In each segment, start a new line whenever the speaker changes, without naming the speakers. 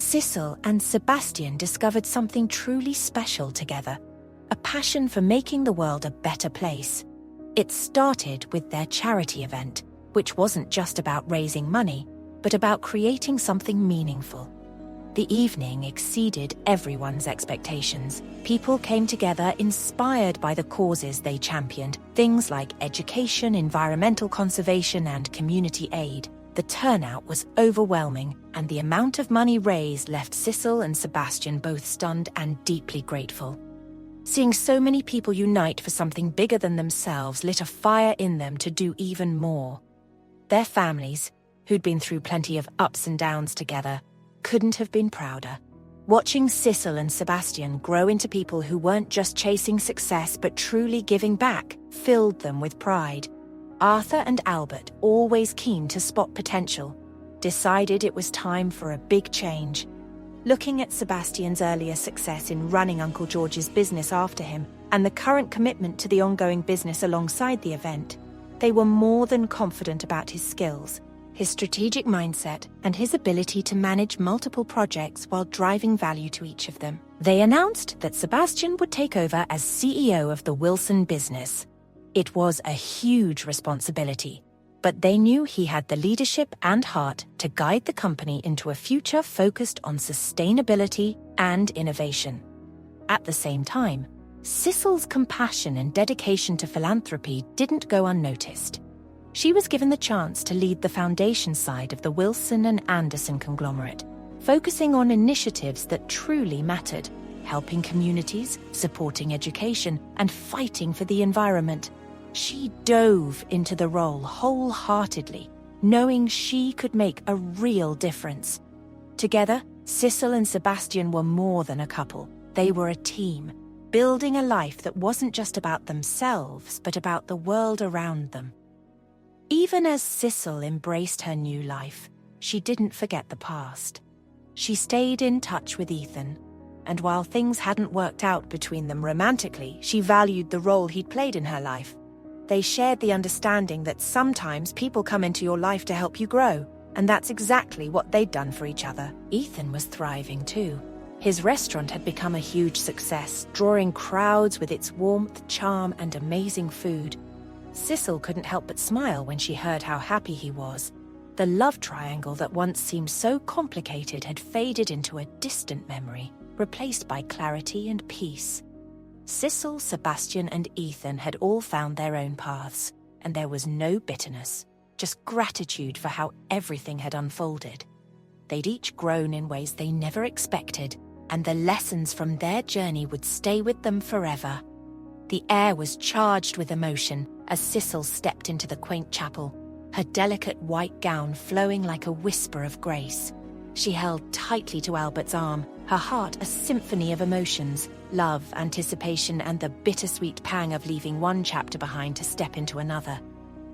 Sicil and Sebastian discovered something truly special together, a passion for making the world a better place. It started with their charity event, which wasn't just about raising money, but about creating something meaningful. The evening exceeded everyone's expectations. People came together inspired by the causes they championed, things like education, environmental conservation, and community aid. The turnout was overwhelming, and the amount of money raised left Sicil and Sebastian both stunned and deeply grateful. Seeing so many people unite for something bigger than themselves lit a fire in them to do even more. Their families, who'd been through plenty of ups and downs together, couldn't have been prouder. Watching Sicil and Sebastian grow into people who weren't just chasing success but truly giving back filled them with pride. Arthur and Albert, always keen to spot potential, decided it was time for a big change. Looking at Sebastian's earlier success in running Uncle George's business after him and the current commitment to the ongoing business alongside the event, they were more than confident about his skills, his strategic mindset, and his ability to manage multiple projects while driving value to each of them. They announced that Sebastian would take over as CEO of the Wilson business. It was a huge responsibility, but they knew he had the leadership and heart to guide the company into a future focused on sustainability and innovation. At the same time, Sicil's compassion and dedication to philanthropy didn't go unnoticed. She was given the chance to lead the foundation side of the Wilson and Anderson conglomerate, focusing on initiatives that truly mattered, helping communities, supporting education, and fighting for the environment. She dove into the role wholeheartedly, knowing she could make a real difference. Together, Sicil and Sebastian were more than a couple. They were a team, building a life that wasn't just about themselves, but about the world around them. Even as Sicil embraced her new life, she didn't forget the past. She stayed in touch with Ethan, and while things hadn't worked out between them romantically, she valued the role he'd played in her life. They shared the understanding that sometimes people come into your life to help you grow, and that's exactly what they'd done for each other. Ethan was thriving too. His restaurant had become a huge success, drawing crowds with its warmth, charm, and amazing food. Sicil couldn't help but smile when she heard how happy he was. The love triangle that once seemed so complicated had faded into a distant memory, replaced by clarity and peace. Sicil, Sebastian, and Ethan had all found their own paths, and there was no bitterness, just gratitude for how everything had unfolded. They'd each grown in ways they never expected, and the lessons from their journey would stay with them forever. The air was charged with emotion as Sicil stepped into the quaint chapel, her delicate white gown flowing like a whisper of grace. She held tightly to Albert's arm, her heart a symphony of emotions, love, anticipation, and the bittersweet pang of leaving one chapter behind to step into another.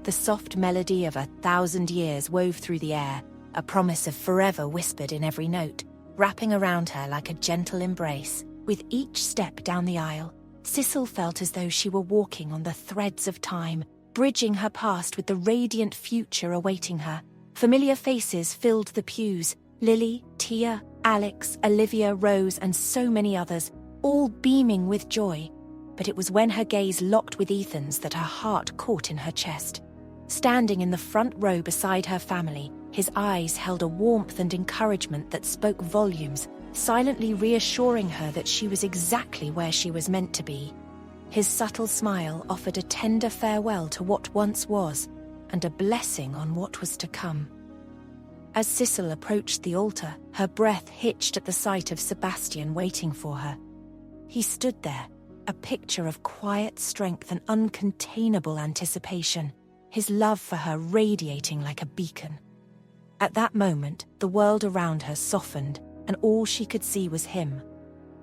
The soft melody of 1,000 years wove through the air, a promise of forever whispered in every note, wrapping around her like a gentle embrace. With each step down the aisle, Sicil felt as though she were walking on the threads of time, bridging her past with the radiant future awaiting her. Familiar faces filled the pews: Lily, Tia, Alex, Olivia, Rose, and so many others, all beaming with joy. But it was when her gaze locked with Ethan's that her heart caught in her chest. Standing in the front row beside her family, his eyes held a warmth and encouragement that spoke volumes, silently reassuring her that she was exactly where she was meant to be. His subtle smile offered a tender farewell to what once was, and a blessing on what was to come. As Sicil approached the altar, her breath hitched at the sight of Sebastian waiting for her. He stood there, a picture of quiet strength and uncontainable anticipation, his love for her radiating like a beacon. At that moment, the world around her softened, and all she could see was him,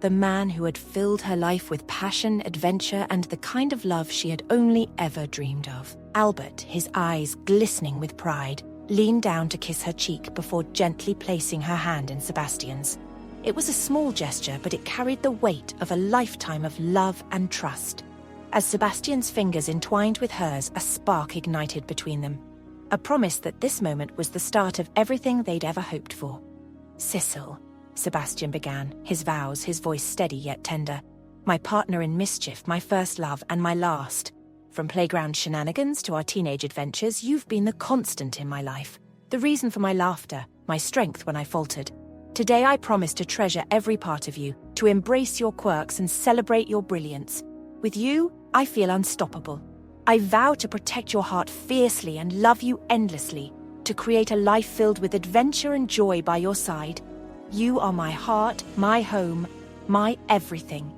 the man who had filled her life with passion, adventure, and the kind of love she had only ever dreamed of. Albert, his eyes glistening with pride, leaned down to kiss her cheek before gently placing her hand in Sebastian's. It was a small gesture, but it carried the weight of a lifetime of love and trust. As Sebastian's fingers entwined with hers, a spark ignited between them, a promise that this moment was the start of everything they'd ever hoped for. "Sicil," Sebastian began, his vows, his voice steady yet tender. "My partner in mischief, my first love and my last. From playground shenanigans to our teenage adventures, you've been the constant in my life. The reason for my laughter, my strength when I faltered. Today I promise to treasure every part of you, to embrace your quirks and celebrate your brilliance. With you, I feel unstoppable. I vow to protect your heart fiercely and love you endlessly, to create a life filled with adventure and joy by your side. You are my heart, my home, my everything."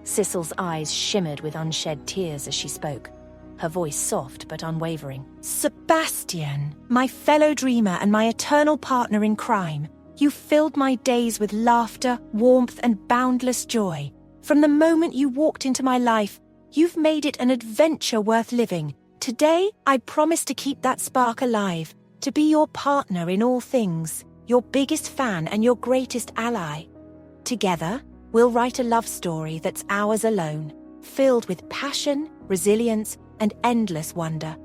Sicil's eyes shimmered with unshed tears as she spoke, her voice soft but unwavering. "Sebastian, my fellow dreamer and my eternal partner in crime, you filled my days with laughter, warmth, and boundless joy. From the moment you walked into my life, you've made it an adventure worth living. Today, I promise to keep that spark alive, to be your partner in all things, your biggest fan and your greatest ally. Together, we'll write a love story that's ours alone, filled with passion, resilience, and endless wonder.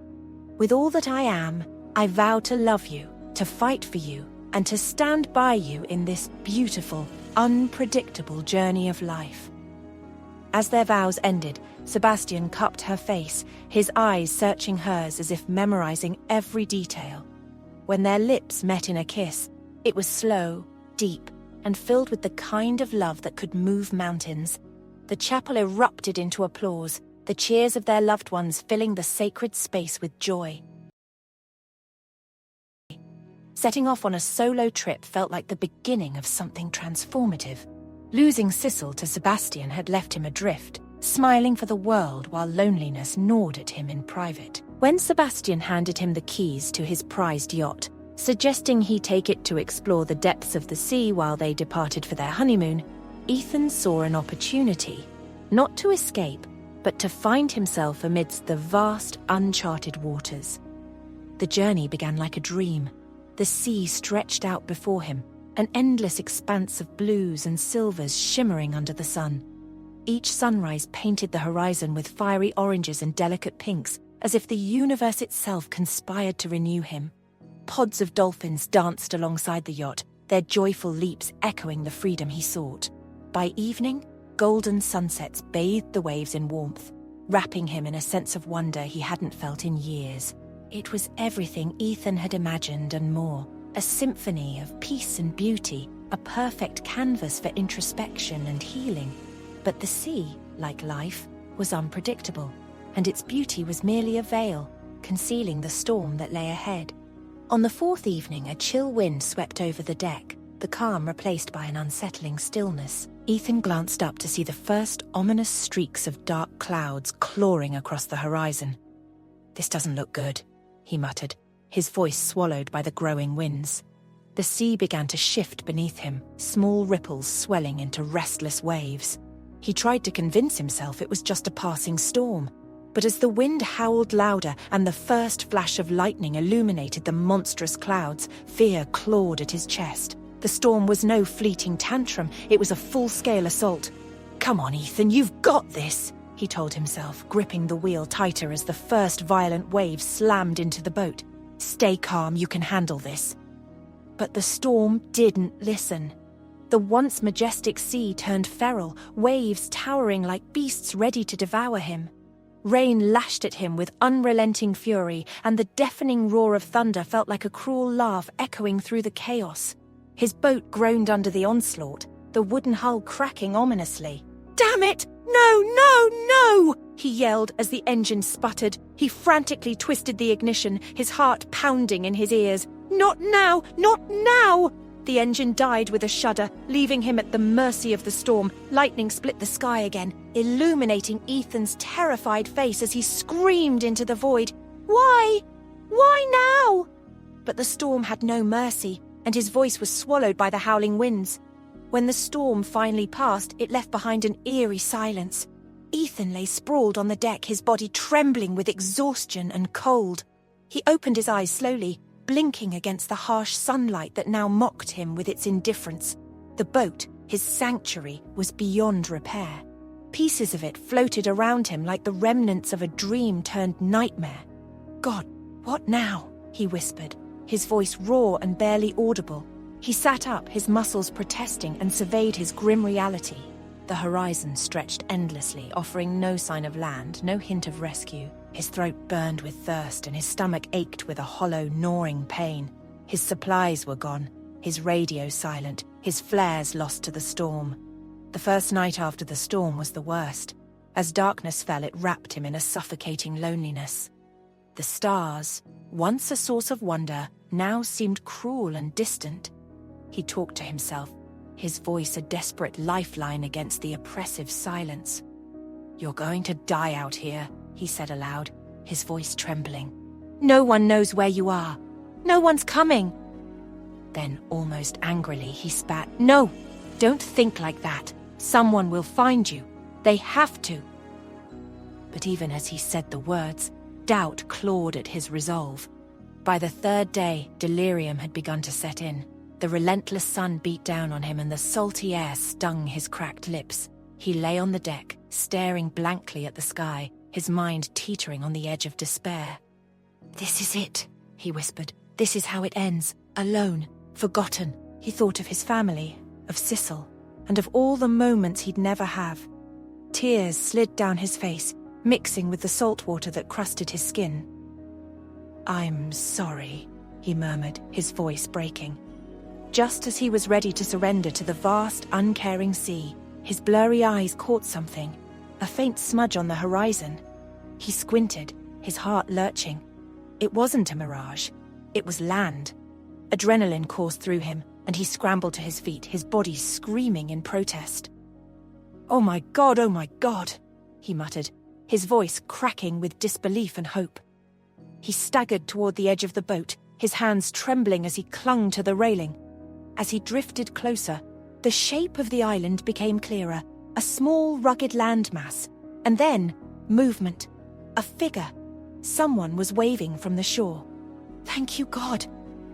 With all that I am, I vow to love you, to fight for you, and to stand by you in this beautiful, unpredictable journey of life." As their vows ended, Sebastian cupped her face, his eyes searching hers as if memorizing every detail. When their lips met in a kiss, it was slow, deep, and filled with the kind of love that could move mountains. The chapel erupted into applause, the cheers of their loved ones filling the sacred space with joy. Setting off on a solo trip felt like the beginning of something transformative. Losing Sicil to Sebastian had left him adrift, smiling for the world while loneliness gnawed at him in private. When Sebastian handed him the keys to his prized yacht, suggesting he take it to explore the depths of the sea while they departed for their honeymoon, Ethan saw an opportunity, not to escape, but to find himself amidst the vast, uncharted waters. The journey began like a dream. The sea stretched out before him, an endless expanse of blues and silvers shimmering under the sun. Each sunrise painted the horizon with fiery oranges and delicate pinks, as if the universe itself conspired to renew him. Pods of dolphins danced alongside the yacht, their joyful leaps echoing the freedom he sought. By evening, golden sunsets bathed the waves in warmth, wrapping him in a sense of wonder he hadn't felt in years. It was everything Ethan had imagined and more, a symphony of peace and beauty, a perfect canvas for introspection and healing. But the sea, like life, was unpredictable, and its beauty was merely a veil, concealing the storm that lay ahead. On the fourth evening, a chill wind swept over the deck, the calm replaced by an unsettling stillness. Ethan glanced up to see the first ominous streaks of dark clouds clawing across the horizon. "This doesn't look good," he muttered, his voice swallowed by the growing winds. The sea began to shift beneath him, small ripples swelling into restless waves. He tried to convince himself it was just a passing storm, but as the wind howled louder and the first flash of lightning illuminated the monstrous clouds, fear clawed at his chest. The storm was no fleeting tantrum, it was a full-scale assault. "Come on, Ethan, you've got this," he told himself, gripping the wheel tighter as the first violent wave slammed into the boat. "Stay calm, you can handle this." But the storm didn't listen. The once majestic sea turned feral, waves towering like beasts ready to devour him. Rain lashed at him with unrelenting fury, and the deafening roar of thunder felt like a cruel laugh echoing through the chaos. His boat groaned under the onslaught, the wooden hull cracking ominously. "Damn it! No, no, no!" he yelled as the engine sputtered. He frantically twisted the ignition, his heart pounding in his ears. "Not now! Not now!" The engine died with a shudder, leaving him at the mercy of the storm. Lightning split the sky again, illuminating Ethan's terrified face as he screamed into the void. "Why? Why now?" But the storm had no mercy, and his voice was swallowed by the howling winds. When the storm finally passed, it left behind an eerie silence. Ethan lay sprawled on the deck, his body trembling with exhaustion and cold. He opened his eyes slowly, blinking against the harsh sunlight that now mocked him with its indifference. The boat, his sanctuary, was beyond repair. Pieces of it floated around him like the remnants of a dream turned nightmare. "God, what now?" he whispered, his voice raw and barely audible. He sat up, his muscles protesting, and surveyed his grim reality. The horizon stretched endlessly, offering no sign of land, no hint of rescue. His throat burned with thirst, and his stomach ached with a hollow, gnawing pain. His supplies were gone, his radio silent, his flares lost to the storm. The first night after the storm was the worst. As darkness fell, it wrapped him in a suffocating loneliness. The stars, once a source of wonder, now seemed cruel and distant. He talked to himself, his voice a desperate lifeline against the oppressive silence. "You're going to die out here," he said aloud, his voice trembling. "No one knows where you are. No one's coming." Then, almost angrily, he spat, "No, don't think like that. Someone will find you. They have to." But even as he said the words, doubt clawed at his resolve. By the third day, delirium had begun to set in. The relentless sun beat down on him and the salty air stung his cracked lips. He lay on the deck, staring blankly at the sky, his mind teetering on the edge of despair. "This is it," he whispered. "This is how it ends. Alone, forgotten." He thought of his family, of Sicil, and of all the moments he'd never have. Tears slid down his face, mixing with the salt water that crusted his skin. "I'm sorry," he murmured, his voice breaking. Just as he was ready to surrender to the vast, uncaring sea, his blurry eyes caught something, a faint smudge on the horizon. He squinted, his heart lurching. It wasn't a mirage. It was land. Adrenaline coursed through him, and he scrambled to his feet, his body screaming in protest. Oh my God," he muttered, his voice cracking with disbelief and hope. He staggered toward the edge of the boat, his hands trembling as he clung to the railing. As he drifted closer, the shape of the island became clearer, a small, rugged landmass, and then movement, a figure. Someone was waving from the shore. "Thank you, God,"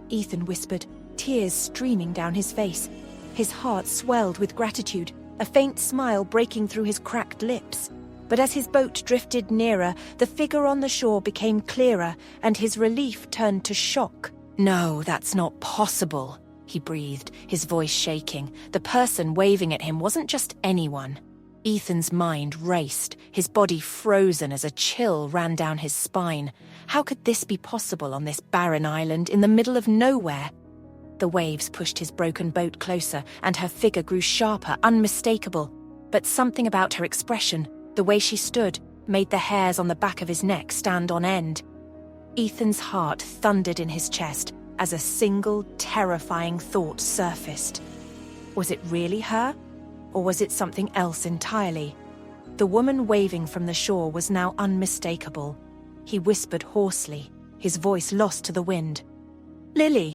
Ethan whispered, tears streaming down his face. His heart swelled with gratitude, a faint smile breaking through his cracked lips. But as his boat drifted nearer, the figure on the shore became clearer, and his relief turned to shock. "No, that's not possible," he breathed, his voice shaking. The person waving at him wasn't just anyone. Ethan's mind raced, his body frozen as a chill ran down his spine. How could this be possible on this barren island in the middle of nowhere? The waves pushed his broken boat closer, and her figure grew sharper, unmistakable. But something about her expression, the way she stood, made the hairs on the back of his neck stand on end. Ethan's heart thundered in his chest as a single, terrifying thought surfaced. Was it really her? Or was it something else entirely? The woman waving from the shore was now unmistakable. He whispered hoarsely, his voice lost to the wind. "Lily."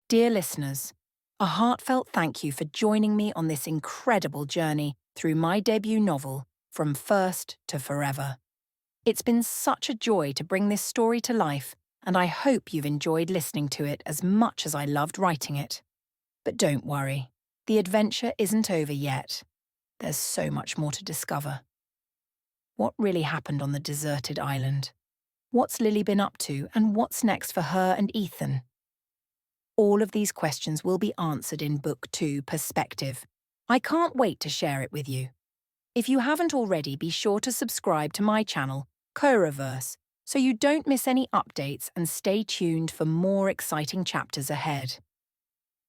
Dear listeners, a heartfelt thank you for joining me on this incredible journey through my debut novel, From First to Forever. It's been such a joy to bring this story to life, and I hope you've enjoyed listening to it as much as I loved writing it. But don't worry, the adventure isn't over yet. There's so much more to discover. What really happened on the deserted island? What's Lily been up to, and what's next for her and Ethan? All of these questions will be answered in Book 2, Perspective. I can't wait to share it with you. If you haven't already, be sure to subscribe to my channel, KoRaVerse, so you don't miss any updates and stay tuned for more exciting chapters ahead.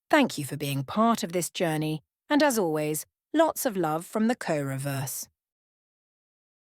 Thank you for being part of this journey, and as always, lots of love from the KoRaVerse.